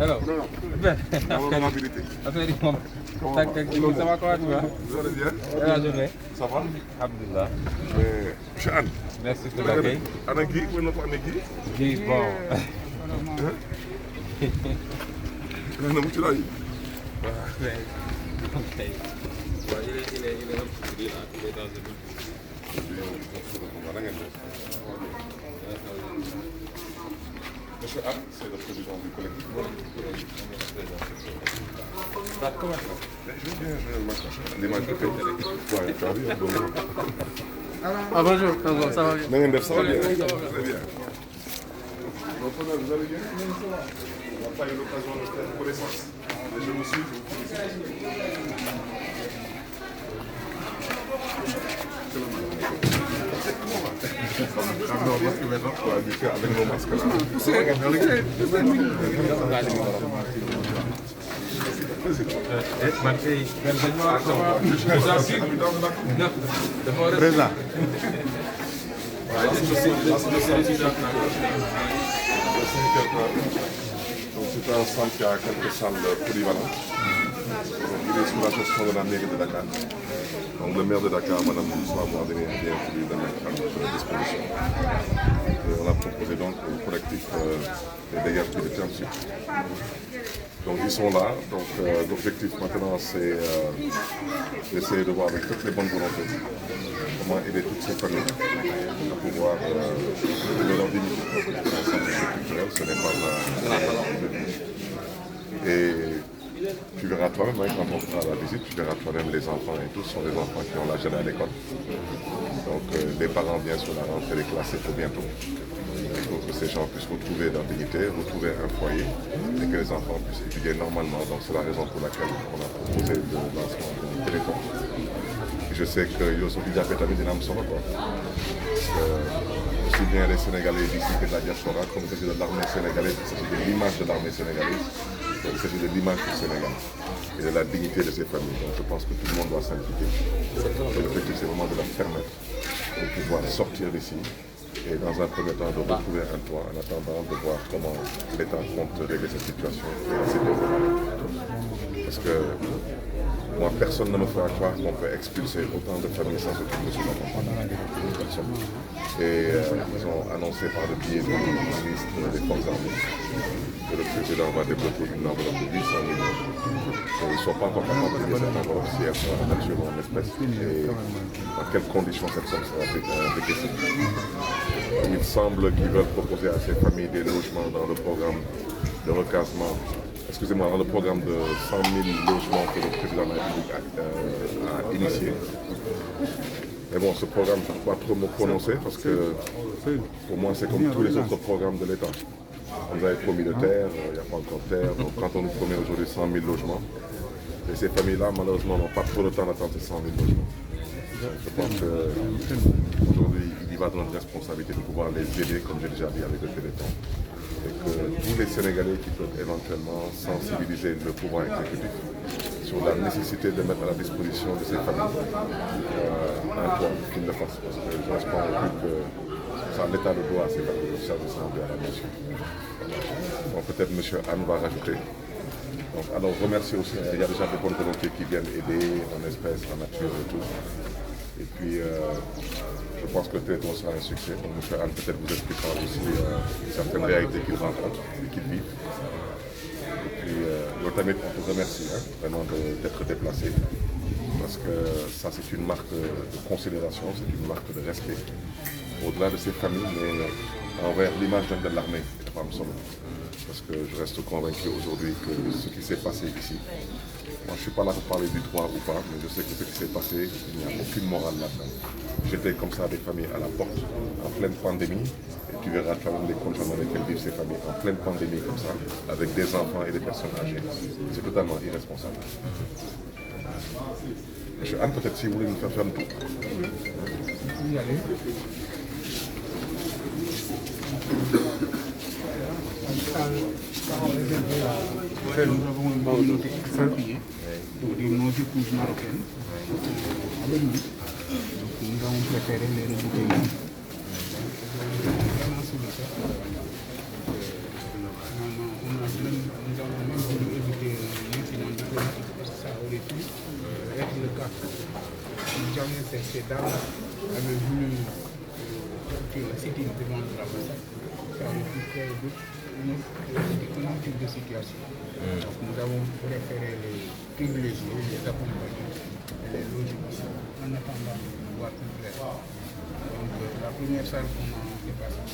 Hello. Affaire yi moom. Tak ça va comment tu vas? Vous allez bien? La journée. Ça va? Alhamdulillah. Mais monsieur Anne. Merci de l'accueil. Ana Guy, où est notre ami Guy? Guy, bon. Na mu ci laaj. Ok. Il est un petit là, il est dans Monsieur Anne, c'est le président du collectif. Comment ça? Je viens, je m'accroche. L'image de paix. Ouais, tu as vu, Ah bonjour, ça va bien. na ngeen def, ça va bien? Très bien. Donc, vous allez bien? On n'a pas eu l'occasion de faire connaissance. Mais je vous suis. Non, parce que maintenant, on va dire avec nos masques là. Présent. Donc c'est un centre qui a quelques salles polyvalentes. Il est sous la gestion de la mairie de Dakar. Donc le maire de Dakar, Madame Moussa Mouadene, a bien voulu le mettre à notre disposition. Et on a proposé donc au collectif des dégâts de Tchamsi. Donc ils sont là. Donc l'objectif maintenant c'est d'essayer de voir avec toutes les bonnes volontés comment aider toutes ces familles à pouvoir donner leur dignité. L'ensemble culturel, ce n'est pas la vie. Et tu verras toi-même, hein, quand on fera la visite, tu verras toi-même les enfants et tous sont des enfants qui ont l'âge d'aller à l'école. Donc les parents viennent sur la rentrée des classes pour bientôt. Il faut que ces gens puissent retrouver leur dignité, retrouver un foyer et que les enfants puissent étudier normalement. Donc c'est la raison pour laquelle on a proposé le lancement du téléphone. Et je sais que Yosofi Diapétami Dinam Solo, aussi bien les Sénégalais d'ici que de la diaspora, comme il s'agit de l'armée sénégalaise, il s'agit de l'image de l'armée sénégalaise, il s'agit de l'image du Sénégal et de la dignité de ces familles. Donc je pense que tout le monde doit s'impliquer. L'objectif c'est vraiment de leur permettre de pouvoir sortir d'ici et dans un premier temps de retrouver un toit en attendant de voir comment l'État compte régler cette situation qui est assez défavorable. Parce que moi, personne ne me fera croire qu'on peut expulser autant de familles sans aucune mesure d'accompagnement. Personne. Et ils ont annoncé par le biais du ministre des Forces armées que le président va débloquer une enveloppe de 800 millions. Ils ne sont pas encore capables de payer cette enveloppe si elle sera nature ou en espèces et dans quelles conditions cette somme sera décaissée. Il semble qu'ils veulent proposer à ces familles des logements dans le programme de recasement. Excusez-moi, dans le programme de 100 000 logements que le président de la République a initié. Mais bon, ce programme, je ne peux pas trop me prononcer parce que pour moi, c'est comme tous les autres programmes de l'État. On nous avait promis de terre, il n'y a pas encore de terre. Donc quand on nous promet aujourd'hui 100 000 logements, et ces familles-là, malheureusement, n'ont pas trop de temps d'attendre ces 100 000 logements. Donc, je pense qu'aujourd'hui, il y va de notre responsabilité de pouvoir les aider, comme j'ai déjà dit avec le Téléthon. Et que tous les Sénégalais qui peuvent éventuellement sensibiliser le pouvoir exécutif sur la nécessité de mettre à la disposition de ces familles un toit qu'ils le fassent. Parce que je reste convaincu que ça l'État le doit à ces familles, au service rendu à la nation. Donc peut-être M. Anne va rajouter. Donc, alors remercier aussi, il y a déjà des bonnes volontés qui viennent aider en espèces, en nature et tout. Et puis je pense que le téléthon sera un succès. Donc M. Anne peut-être vous expliquera aussi certaines réalités qu'il rencontre et qu'il vit. Et puis Yotamit, on te remercie vraiment d'être déplacé. Parce que ça c'est une marque de considération, c'est une marque de respect. Au-delà de ces familles, mais envers l'image d'un de l'armée de Pam Solo. Parce que je reste convaincu aujourd'hui que ce qui s'est passé ici, moi je ne suis pas là pour parler du droit ou pas, mais je sais que ce qui s'est passé, il n'y a aucune morale là-dedans. J'étais comme ça avec familles à la porte, en pleine pandémie, et tu verras toi-même les conditions dans lesquelles vivent ces familles, en pleine pandémie comme ça, avec des enfants et des personnes âgées. C'est totalement irresponsable. Monsieur Anne, peut-être si vous voulez nous faire un tour. Y aller. Nous avons une communauté expatriée, des non-épouses marocaines, avec nous. Donc nous avons préféré les rebouter ici. Vraiment sur le fait. Nous avons même voulu éviter un incident diplomatique parce que ça aurait pu être le cas. Si jamais ces dames avaient voulu citer devant l'ambassade, ça aurait pu créer un type de situation. Donc nous avons préféré les privilégier, les accompagner et les loger en attendant de voir plus clair. Donc la première salle qu'on a dépassée,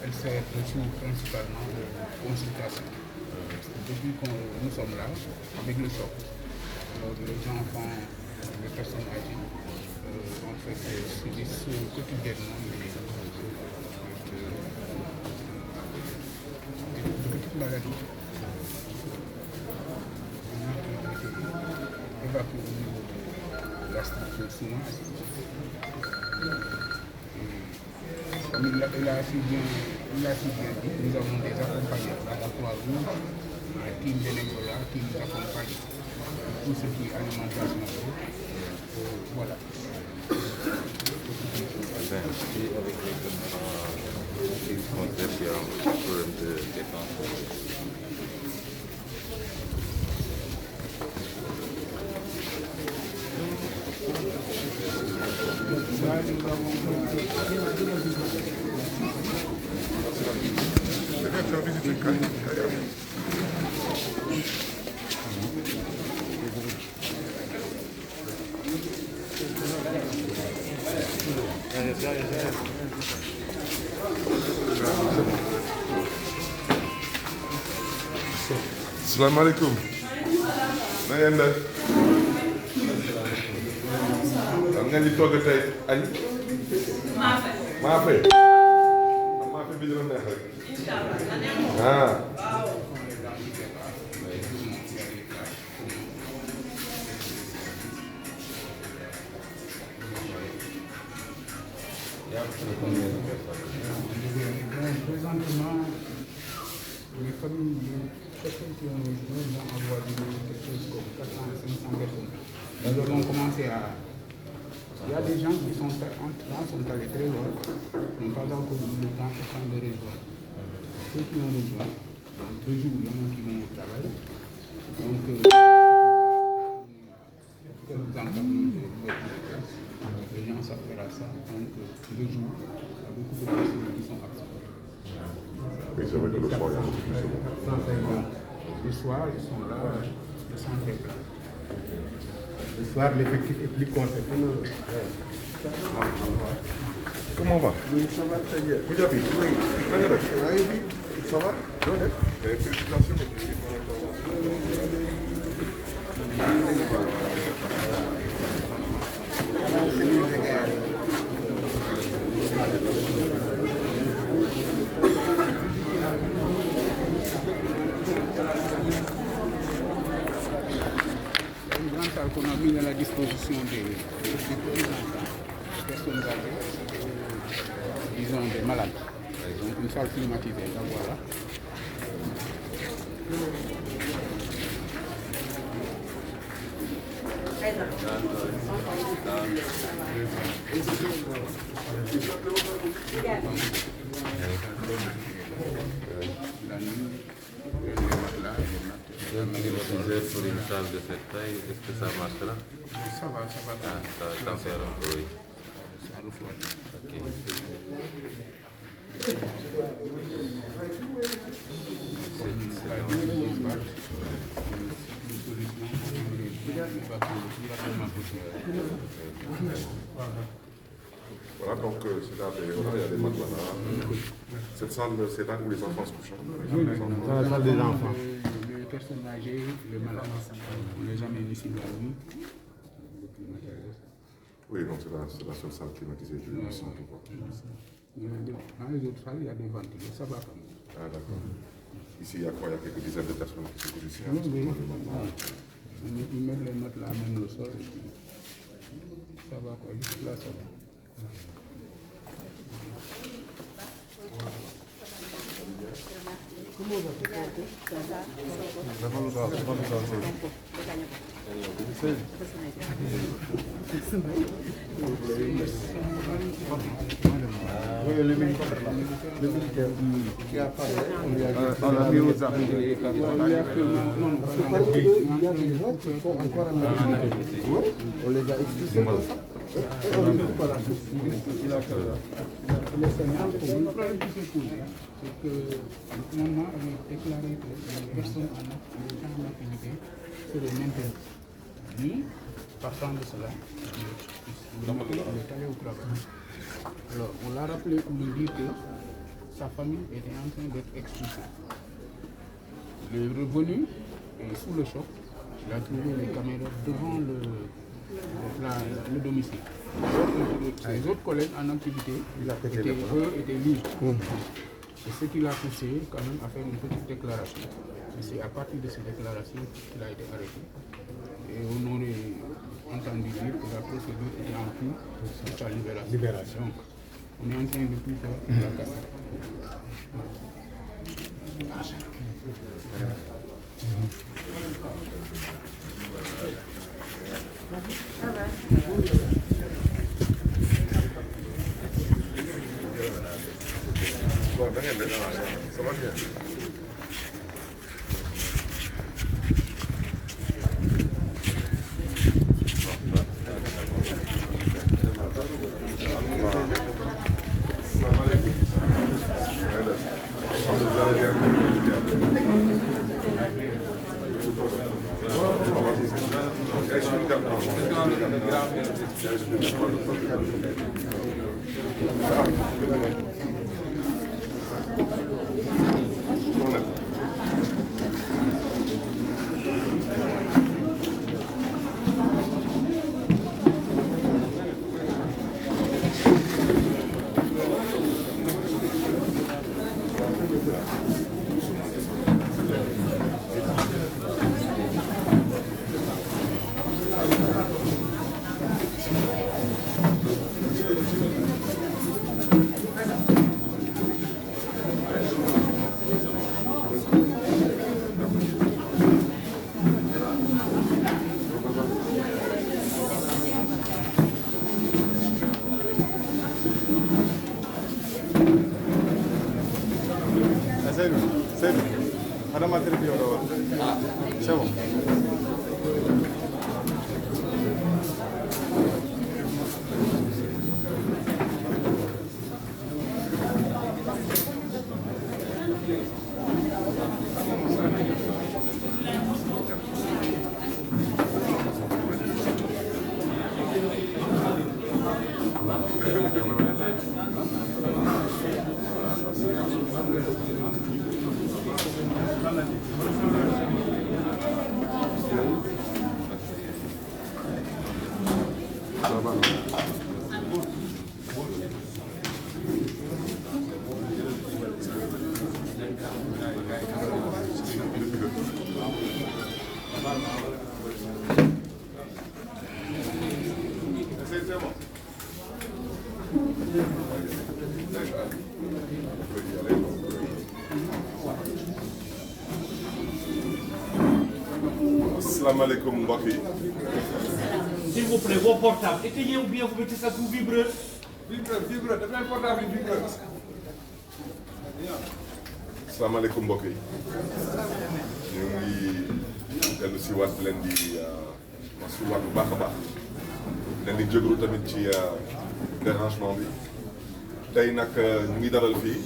elle sert principalement de consultation. Depuis que nous sommes là, avec le choc, les enfants, les personnes âgées, en fait, subissent quotidiennement de petites maladies. Évacuées au niveau de la structure souvent. Comme il a si bien dit, nous avons des accompagnants à la Croix-Rouge, un team bénévolat qui nous accompagne pour tout ce qui est alimentation. Voilà. Et avec les jeunes qui font des problèmes de défense. Assalamu alaikum. Na ngeen def. xam ngeen di togg tey añ. maafe. maafe bi dina neex rek. ah. Présentement, les familles qui ont rejoint vont avoir quelque chose comme 400 à 500 personnes. Nous avons commencé à... Il y a des gens qui sont allés très loin, n'ont pas encore eu le temps de rejoindre. Ceux qui ont rejoint, dans 2 jours, il y en a qui vont au travail. Donc, les gens s'appellent à ça. Donc, 2 jours, il y a beaucoup de personnes qui sont absentes. Oui, c'est vrai que le soir, il y a beaucoup plus de monde. Le soir, ils sont là, le centre est plein. Le soir, l'effectif est plus conséquent. Comment on va? Oui, ça va très bien. Vous avez? Oui. Oui, ça va? Félicitations. Une grande salle qu'on a mis à la disposition des personnes âgées, disons des malades. Donc une salle climatisée, là voilà. Pour une salle de cette taille, est-ce que ça marchera? Ça va. Ah, ça t'en sert un peu, oui. Ça refroidit. Ok. Voilà, Voilà, donc c'est là, il y a des matelas là. Cette salle, c'est là où les enfants se couchent. Dans la salle des enfants. Les personnes âgées, les malades, on les amène ici la nuit. Oui, donc c'est la seule salle climatisée du centre. Dans les autres salles, il y a des ventilateurs, ça va quand même. Ah, d'accord. Ici, il y a quoi? Il y a quelques dizaines de personnes qui se couchent ici. Oui. Ils mettent les matelas même le sol et puis ça va quoi, juste là, ça va. Le militaire qui a parlé, on l'a mis aux armes. Il y a des gens qui sont encore en arrière. On les a expulsés comme ça. Le problème qui se pose, c'est que le commandement avait déclaré que les personnes en activité seraient maintenues. Lui, partant de cela, il est allé au travail. Alors, on l'a rappelé pour lui dire que sa famille était en train d'être expulsée. Il est revenu et sous le choc, il a trouvé les caméras devant le domicile. Les autres collègues en activité étaient libres. Et ce qui l'a poussé quand même à faire une petite déclaration. Et c'est à partir de ces déclarations qu'il a été arrêté. Et on aurait entendu dire que la procédure était en cours pour sa libération. Donc, on est en train de tout faire pour la casser. Ça va bien. C'est bon. Asalaamaaleykum mbokk yi. S'il vous plaît, vos portables, éteignez ou bien vous mettez ça sous vibreur. Vibreur, daf leen portable yi vibreur. Asalaamaaleykum mbokk yi. ñu ngi dellu si waat leen di masuwaat bu baax a baax. leen di jégalu tamit ci dérangement bi. tey nag ñu ngi dalal fii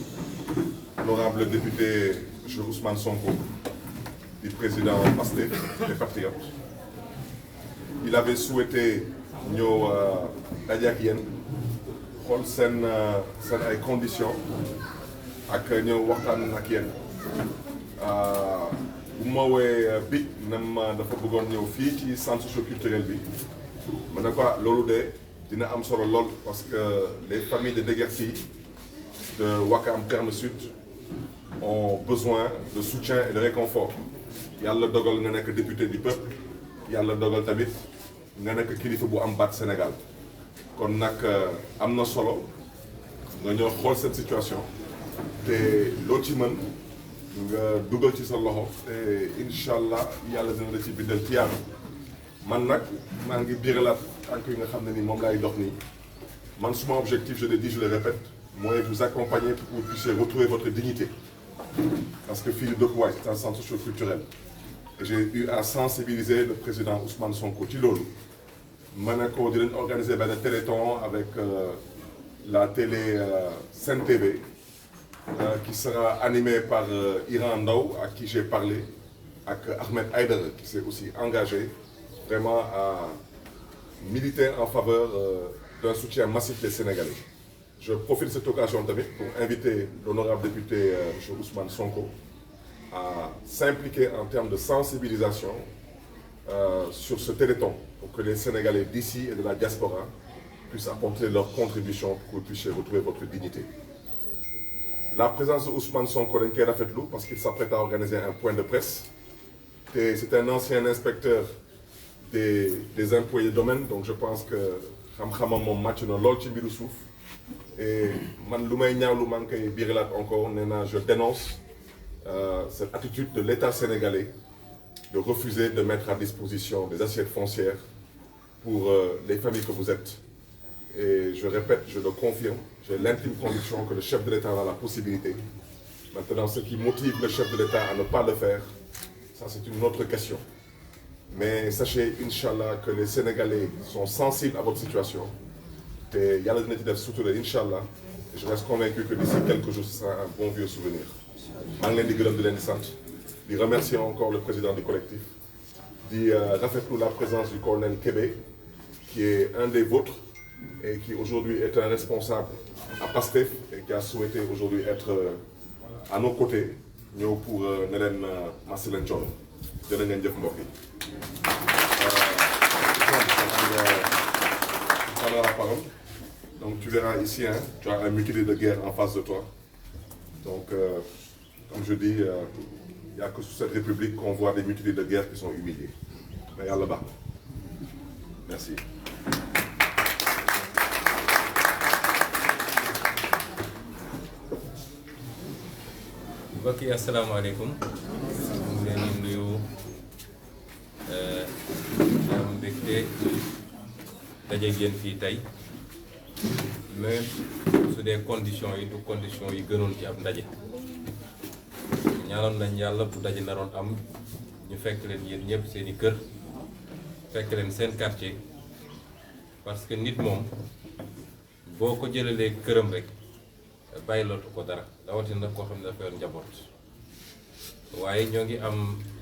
l'honorable député monsieur Ousmane Sonko, du président Pastef des Patriotes. Il avait souhaité ñëw daje ak yéen xool seen ay conditions ak ñëw waxtaan ak yéen bu ma woowee big nam dafa bëggoon ñëw fii ci centre socio-culturel bi ma ne ko loolu de dina am solo lool parce que les familles de déguerpis de Ouakam Terme Sud ont besoin de soutien et de réconfort. Yàlla dogal nga nekk député du peuple yàlla dogal tamit nga nekk kilifa bu am baat Sénégal kon nag am na solo nga ñëw xool cette situation te loo ci mën nga dugal ci sa loxo te incha allah yàlla dina la ci bindal tiyaaba man nag maa ngi biiralaat tànk yi nga xam ne ni moom laay dox nii man suma objectif je le dis je le répète mooy vous accompagner pour que vous puissiez retrouver votre dignité parce que fii di dëkkuwaay c'est un centre socio-culturel et j'ai eu à sensibiliser le président Ousmane Sonko ci loolu ma ne ko dinañ organiser benn téléthon avec la télé Sen TV qui sera animé par Iran Ndaw à qui j'ai parlé ak Ahmed Aïdara qui s'est aussi engagé vraiment à militer en faveur d'un soutien massif des Sénégalais. Je profite de cette occasion tamit pour inviter l'honorable député M. Ousmane Sonko à s'impliquer en termes de sensibilisation sur ce téléthon pour que les Sénégalais d'ici et de la diaspora puissent apporter leur contribution pour que vous puissiez retrouver votre dignité. La présence de Ousmane Sonko dañ koy rafetlu parce qu'il s'apprête à organiser un point de presse et c'est un ancien inspecteur des impôts et des domaines donc je pense que xam-xamam moom màcc na lool ci mbiru suuf et man lu may ñaawlu maa ngi koy biiralaat encore nee naa je dénonce cette attitude de l'État sénégalais de refuser de mettre à disposition des assiettes foncières pour les familles que vous êtes. Et je répète, je le confirme, j'ai l'intime conviction que le chef de l'État a la possibilité. Maintenant, ce qui motive le chef de l'État à ne pas le faire, ça c'est une autre question. Mais sachez, Inch'Allah, que les Sénégalais sont sensibles à votre situation. Et Yàlla dina ci def sutura, Inch'Allah. Et je reste convaincu que d'ici quelques jours, ce sera un bon vieux souvenir. maa ngi leen di gërëm di leen di sant di remercier encore le président du collectif di rafetlu la présence du colonel Kébé qui est un des vôtres et qui aujourd'hui est un responsable à PASTEF et qui a souhaité aujourd'hui être à nos côtés ñëw pour ne leen masi leen coono jërë ngeen jëf mbokk yi. Je la parole. Donc tu verras ici, hein, tu as un mutilé de guerre en face de toi. Donc comme je dis, il n'y a que sous cette république qu'on voit des mutilés de guerre qui sont humiliés. Mais yàlla baax na. Merci. mbokk yi asalaamaaleykum ñu ngi leen di nuyu am mbégte daje ngeen fii tey même su dee conditions yi du conditions yi gënoon ci ab ndaje ñaanoon nañ yàlla bu daje naroon am ñu fekk leen yéen ñëpp seen i kër fekk leen seen quartier parce que nit moom boo ko jëlalee këram rek bàyyi lootu ko dara rawatina koo xam ne dafa yor njaboot waaye ñoo ngi am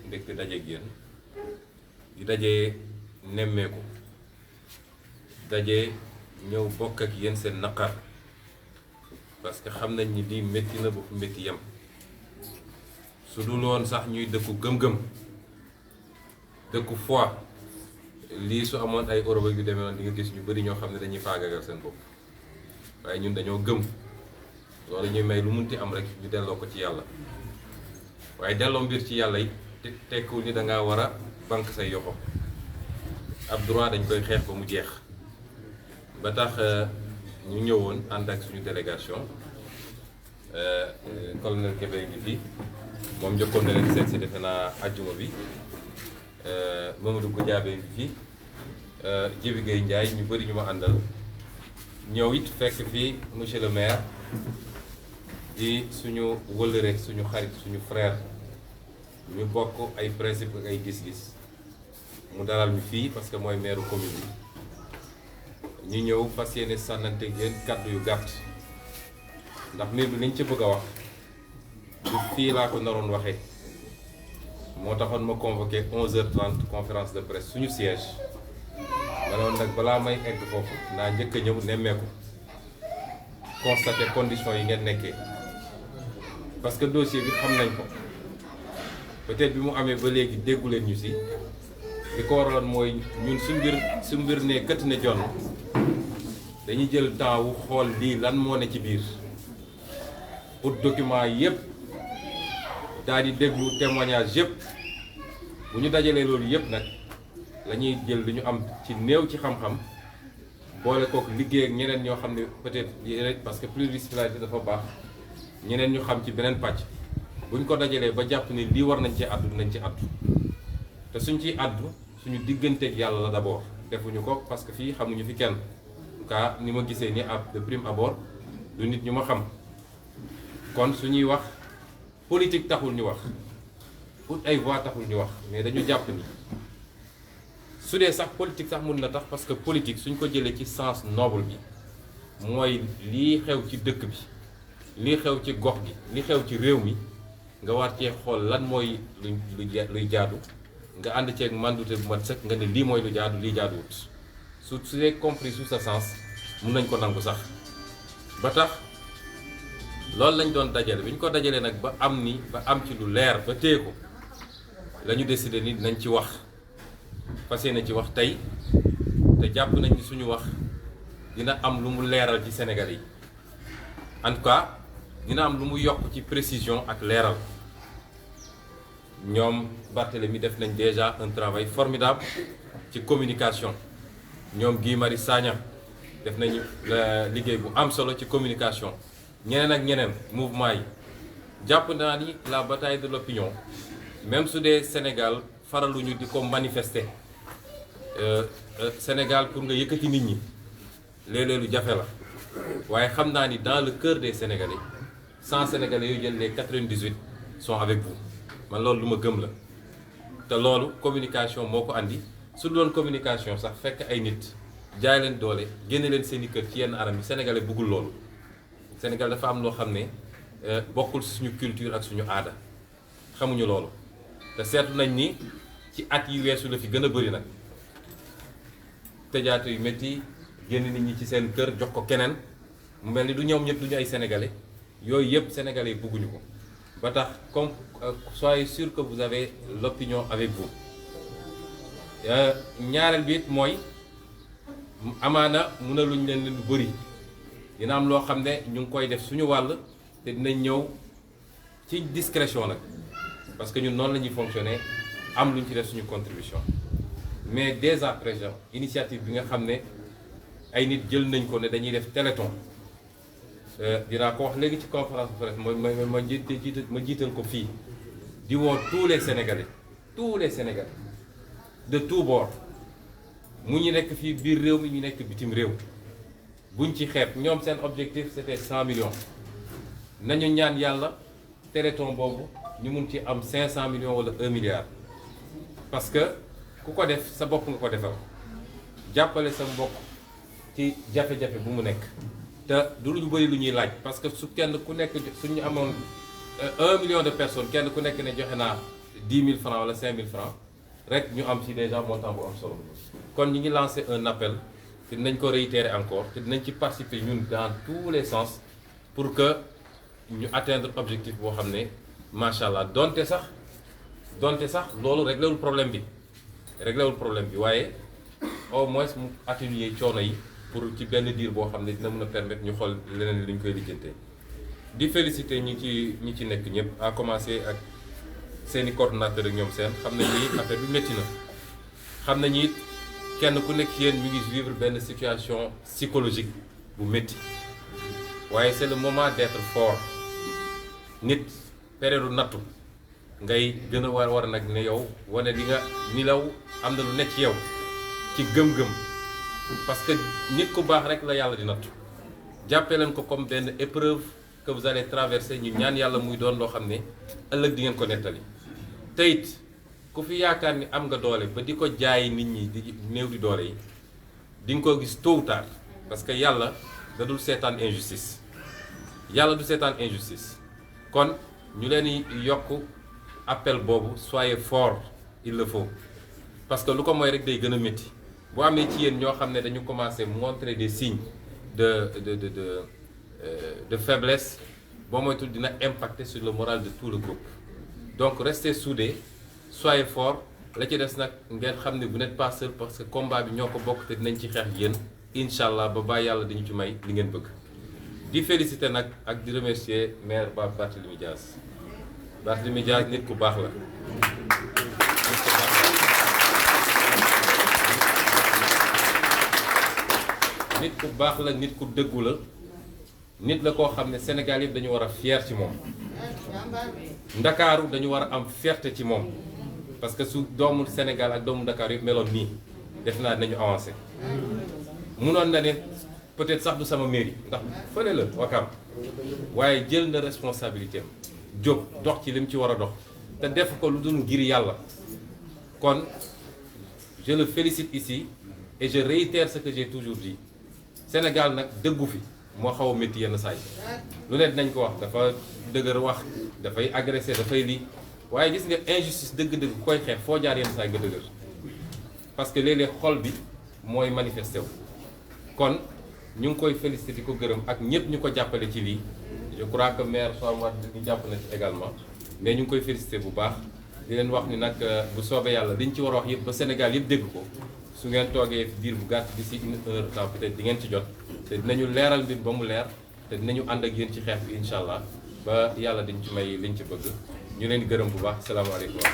mbégte daje ak yéen di daje nemmeeku daje ñëw bokk ak yéen seen naqar parce que xam nañ ni lii métti na ba fu métti yem su dul woon sax ñuy dëkku gëm-gëm dëkku foi lii su amoon ay Europe yu demee noonu di nga gis ñu bari ñoo xam ne dañuy faagagal seen bopp waaye ñun dañoo gëm loolu ñuy may lu munti am rek ñu delloo ko ci yàlla waaye delloo mbir ci yàlla yi tekkiwul ni dangaa war a banque say yoxo ab droit dañ koy xeex ba mu jeex ba tax ñu ñëwoon ànd ak suñu délégation colonel Kébé ngi fi moom njëkkoon na leen seet si defe naa ajjuma bi Mamadou Goudiaby ngi fi Djibi Gueye Ndiaye ñu bëri ñu ma àndal ñëw it fekk fii monsieur le maire di suñu wëllëre suñu xarit suñu frère ñu bokk ay principe ak ay gis-gis mu dalal ñu fii parce que mooy maire commune bi ñu ñëw fas yéene sànnante ngeen kàddu yu gàtt ndax mbir bi liñ ci bëgg a wax du fii laa ko naroon waxee moo taxoon ma convoqué 11h30 conférence de presse suñu siège ma ne woon nag balaa may egg foofu naa njëkk a ñëw nemmeeku constater conditions yi ngeen nekkee parce que dossier bi xam nañ ko peut-être bi mu amee ba léegi déggu leen ñu si li ko waraloon mooy ñun su mbir ne kët ne jonn dañuy jël temps wu xool lii lan moo ne ci biir pour document yépp daal di déglu témoignage yépp bu ñu dajalee loolu yépp nag la ñuy jël li ñu am ci néew ci xam-xam boole kook liggéey ak ñeneen ñoo xam ne peut-être parce que pluridisciplinarité dafa baax ñeneen ñu xam ci beneen pàcc bu ñu ko dajalee ba jàpp ni lii war nañ ci àddu nañ ci àddu te suñ ciy àddu suñu digganteeg yàlla la d'abord defuñu ko parce que fii xamuñu fi kenn kaa ni ma gisee ni de prime abord du nit ñu ma xam kon suñuy wax politique taxul ñu wax pour ay voix taxul ñu wax mais dañu jàpp ni su dee sax politique sax mun na tax parce que politique suñ ko jëlee ci sens noble bi mooy lii xew ci dëkk bi lii xew ci gox gi li xew ci réew mi nga war cee xool lan mooy luy jaadu nga ànd ceeg mandute bu mat sëkk nga ne lii mooy lu jaadu lii jaaduwut su dee compris sous ce sens mun nañ ko nangu sax ba tax loolu lañ doon dajale bi ñu ko dajalee nag ba am ci lu leer ba téye ko la ñu décidé ni nañ ci wax fas yéene ci wax tey te jàpp nañ ni suñu wax dina am lu mu leeral ci Sénégal yi en tout cas dina am lu mu yokk ci précision ak leeral ñoom Barthélémy def nañ déjà un travail formidable ci communication ñoom Guy Marius Sagna def nañu liggéey bu am solo ci communication ñeneen ak ñeneen mouvement yi jàpp naa ni la bataille de l'opinion même su dee Sénégal faraluñu di ko manifester Sénégal pour nga yëkkati nit ñi léeg-léeg lu jafe la waaye xam naa ni dans le cœur des Sénégalais 100 Sénégalais yooyu jël les 98 sont avec vous man loolu lu ma gëm la te loolu communication moo ko andi su doon communication sax fekk ay nit jaay leen doole génne leen seen i kër ci yenn anam yi Sénégalais bëggul loolu Sénégal dafa am loo xam ne bokkul suñu culture ak suñu aada xamuñu loolu te seetlu nañ ni ci at yi weesu la fi gën a bëri nag tëjaate yu métti génn nit ñi ci seen kër jox ko keneen mu mel ni du ñoom ñëpp du ñu ay sénégalais yooyu yëpp sénégalais bëgguñu ko ba tax comme soyez sûr que vous avez l'opinion avec vous ñaareel bi it mooy amaana mënaluñ leen lu bëri dina am loo xam ne ñu ngi koy def suñu wàll te dinañ ñëw ci discrétion nag parce que ñun noonu la ñuy fonctionner am lu ñu ci def suñu contribution mais dès à présent initiative bi nga xam ne ay nit jël nañ ko ne dañuy def téléthon dinaa ko wax léegi ci conférence de presse ma jiital ko fii di woo tous les Sénégalais de tous bords mu ñu nekk fii biir réew mi ñu nekk bitim réew buñ ci xeeb ñoom seen objectif c'était 100 millions nañu ñaan yàlla téléthon boobu ñu mun ci am 500 millions wala 1 milliard parce que ku ko def sa bopp nga ko defal jàppale sa mbokk ci jafe-jafe bu mu nekk te du lu bëri lu ñuy laaj parce que su kenn ku nekk suñu amoon 1 million de personnes kenn ku nekk ne joxe naa 10 000 francs wala 5 000 francs rek ñu am ci déjà montant bu am solo kon ñu ngi lancé un appel te dinañ ko réitérer encore te dinañ ci participer ñun dans tous les sens pour que ñu atteindre objectif boo xam ne macha allah donte sax loolu réglewul problème bi waaye au moins mu atténuer coono yi pour ci benn diir boo xam ne dina mën a permettre ñu xool leneen li ñu koy lijjantee di féliciter ñi ci nekk ñëpp à commencer ak seeni coordonnateur ak ñoom seen xam nañ ni affaire bi métti na xam nañ it kenn ku nekk ci yéen ñu ngi vivre benn situation psychologique bu métti waaye c'est le moment d'être fort nit période nattu ngay gën a war nag ne yow wane ni law am na lu nekk ci yow ci gëm-gëm parce que nit ku baax rek la yàlla di nattu jàppee leen ko comme benn épreuve que vous allez traverser ñu ñaan yàlla muy doon loo xam ne ëllëg di ngeen ko nettali te it ku fi yaakaar ni am nga doole ba di ko jaay nit ñi di néew di doole yi di nga ko gis tôt ou tard parce que yàlla da dul seetaan injustice kon ñu leen di yokk appel boobu soyez fort il le faut parce que lu ko mooy rek day gën a métti boo amee ci yéen ñoo xam ne dañu commencé montrer des signes de de faiblesse boo moytul dina impacter sur le moral de tout le groupe. Donc restez soudés, soyez forts. La ci des nag ngeen xam ne vous n'êtes pas seul parce que combat bi ñoo ko bokk te dinañ ci xeex yéen incha allah ba bàyyi yàlla dañu ci may li ngeen bëgg. di féliciter nag ak di remercier maire Barthélémy Dias. Barthélémy Dias nit ku baax la. nit ku baax la nit ku dëggu la nit la koo xam ne Sénégal yëpp dañu war a fier ci moom. Ndakaaru dañu war a am fierté ci moom. parce que su doomu Sénégal ak doomu Dakar yëpp meloon nii def naa dinañu avancé munoon na ne peut-être sax du sama mairie ndax fële la Wakam waaye jël na responsabilité am jóg dox ci li mu ci war a dox te def ko lu dul ngir yàlla. kon je le félicite ici et je réitère ce que j'ai toujours dit Sénégal nag dëggu fi moo xaw a métti yenn saa yi lu ne dinañ ko wax dafa dëgër wax dafay agressé dafay lii. waaye gis nga injustice dëgg-dëgg koy xeex foo jaar yenn saa nga dëgër parce que léeg-léeg xol bi mooy manifesté wu kon ñu ngi koy félicité di ko gërëm ak ñëpp ñu ko jàppale ci lii je crois que maire Soham Wardini ñu jàpp na ci également mais ñu ngi koy félicité bu baax di leen wax ni nag bu soobee yàlla liñ ci war a wax yëpp ba Sénégal yëpp dégg ko su ngeen toogee diir bu gàtt d'ici une heure de temps peut-être di ngeen ci jot te dinañu leeral mbir ba mu leer te dinañu ànd ak yéen ci xeex bi incha allah ba yàlla dañ ci may liñ ci bëgg. ñu leen gërëm bu baax salaamaaleykum wa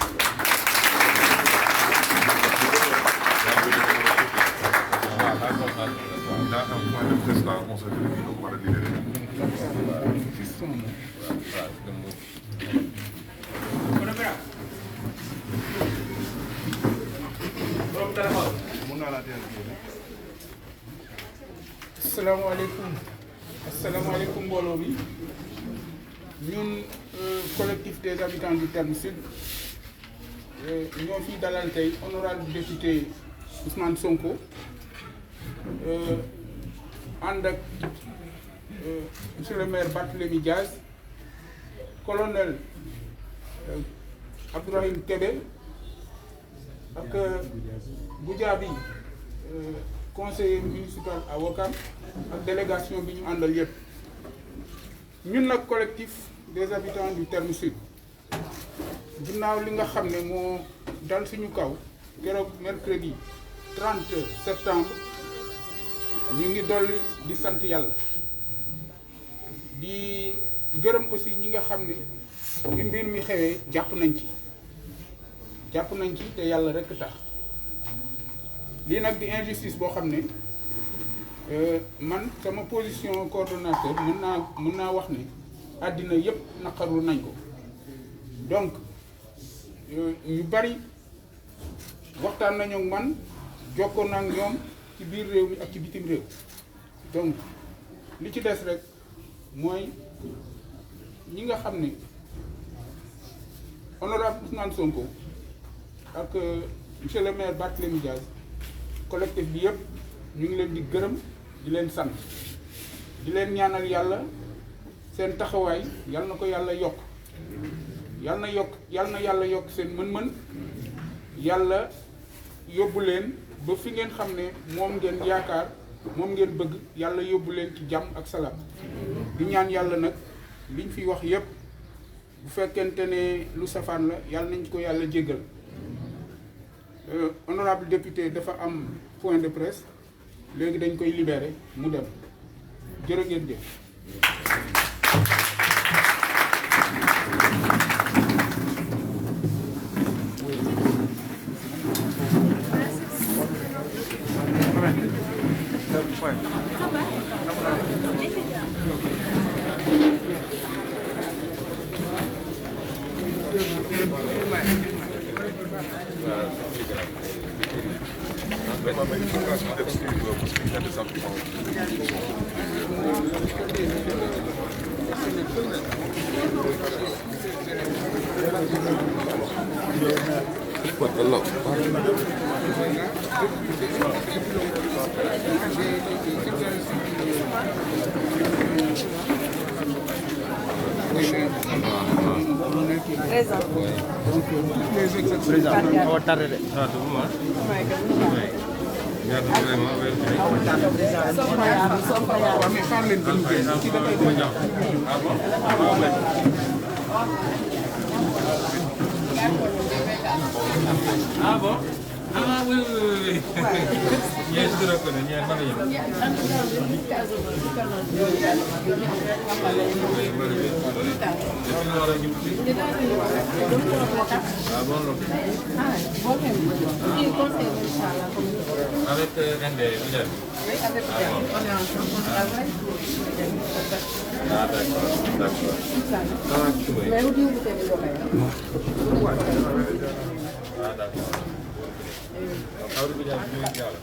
asalaamaaleykum mbooloo bi ñun collectif des habitants du Terme Sud ñoo fi dalal tey honorable député Ousmane Sonko ànd ak monsieur le maire Barthélémy Dias colonel Abdourahim Kébé ak Goudiaby conseiller municipal à Ouakam ak délégation bi ñu àndal yépp ñun nag collectif des habitants du Terme Sud ginnaaw li nga xam ne moo dal suñu kaw keroog mercredi 30 septembre ñu ngi dolli di sant yàlla di gërëm aussi ñi nga xam ne bi mbir mi xewee jàpp nañ ci te yàlla rekk tax lii nag di injustice boo xam ne man sama position coordonnateur mën naa wax ne àddina yépp naqarlu nañ ko donc ñu bari waxtaan nañu ak man jokkoon naa ak ñoom ci biir réew mi ak ci bitim réew donc li ci des rek mooy ñi nga xam ne honorable Ousmane Sonko ak monsieur le maire Barthélémy Dias collectif bi yépp ñu ngi leen di gërëm di leen sant di leen ñaanal yàlla seen taxawaay yal na ko yàlla yokk yal na yàlla yokk seen mën-mën yàlla yóbbu leen ba fi ngeen xam ne moom ngeen yaakaar moom ngeen bëgg yàlla yóbbu leen ci jàmm ak salaam di ñaan yàlla nag liñ fi wax yépp bu fekkente ne lu safaan la yàlla nañ ko yàlla jéggal honorable député dafa am point de presse léegi dañ koy libérer mu dem jërë ngeen jëf. Ah bon? Ah oui, oui, oui. Yes, je reconnais. Yes, je avec ND, vous êtes? Oui, avec elle. On est ensemble, on travaille. Ah d'accord, d'accord. Mais où vous avez l'oreille? Ah d'accord. How do we have to do it?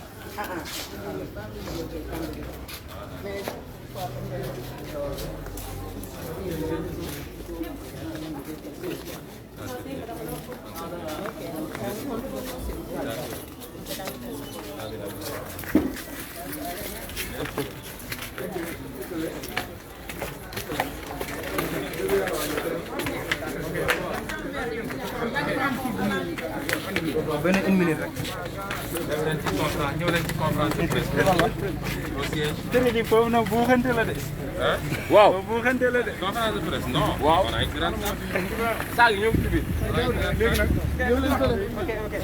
benn une minute rek. ñëw leen ci conférence de presse. télé bi foofu nag buuxante la de. waaw buuxante la de. conférence de presse non. waaw on a une grande saa yi ñëw ci biir. léegi nag ñëw leen ko ok ok.